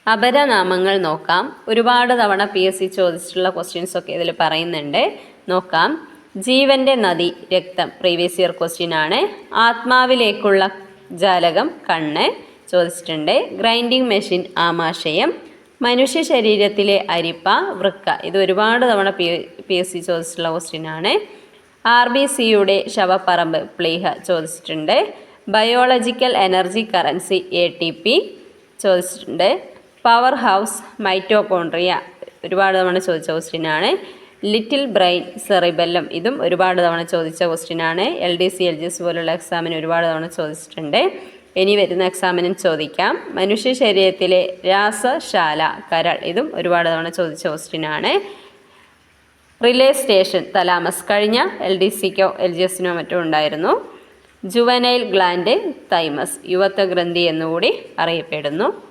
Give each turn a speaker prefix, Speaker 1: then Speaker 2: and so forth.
Speaker 1: അപരനാമങ്ങൾ നോക്കാം. ഒരുപാട് തവണ PSC ചോദിച്ചിട്ടുള്ള ക്വസ്റ്റ്യൻസ് ഒക്കെ ഇതിൽ പറയുന്നുണ്ട്. നോക്കാം. ജീവന്റെ നദി രക്തം, പ്രീവിയസ് ഇയർ ക്വസ്റ്റ്യൻ ആണ്. ആത്മാവിലേക്കുള്ള ജാലകം കണ്ണ് ചോദിച്ചിട്ടുണ്ട്. ഗ്രൈൻഡിങ് മെഷീൻ ആമാശയം. മനുഷ്യ ശരീരത്തിലെ അരിപ്പ വൃക്ക. ഇത് ഒരുപാട് തവണ PSC ചോദിച്ചിട്ടുള്ള ക്വസ്റ്റ്യൻ ആണ്. RBCയുടെ ശവപ്പറമ്പ് പ്ലീഹ ചോദിച്ചിട്ടുണ്ട്. ബയോളജിക്കൽ എനർജി കറൻസി ATP ചോദിച്ചിട്ടുണ്ട്. പവർ ഹൗസ് മൈറ്റോകോൺട്രിയ ഒരുപാട് തവണ ചോദിച്ച ക്വസ്റ്റ്യൻ ആണ്. ലിറ്റിൽ ബ്രെയിൻ സെറിബെല്ലം ഇതും ഒരുപാട് തവണ ചോദിച്ച ക്വസ്റ്റ്യൻ ആണ്. LDC LGS പോലുള്ള എക്സാമിന് ഒരുപാട് തവണ ചോദിച്ചിട്ടുണ്ട്. ഇനി വരുന്ന എക്സാമിനും ചോദിക്കാം. മനുഷ്യ ശരീരത്തിലെ രാസശാല കരൾ ഇതും ഒരുപാട് തവണ ചോദിച്ച ക്വസ്റ്റ്യൻ ആണ്. റിലേ സ്റ്റേഷൻ തലാമസ് കഴിഞ്ഞ LDCക്കോ LGSനോ മറ്റോ ഉണ്ടായിരുന്നു. ജുവനൈൽ ഗ്ലാൻഡ് തൈമസ് യുവത്വ ഗ്രന്ഥി എന്നുകൂടി അറിയപ്പെടുന്നു.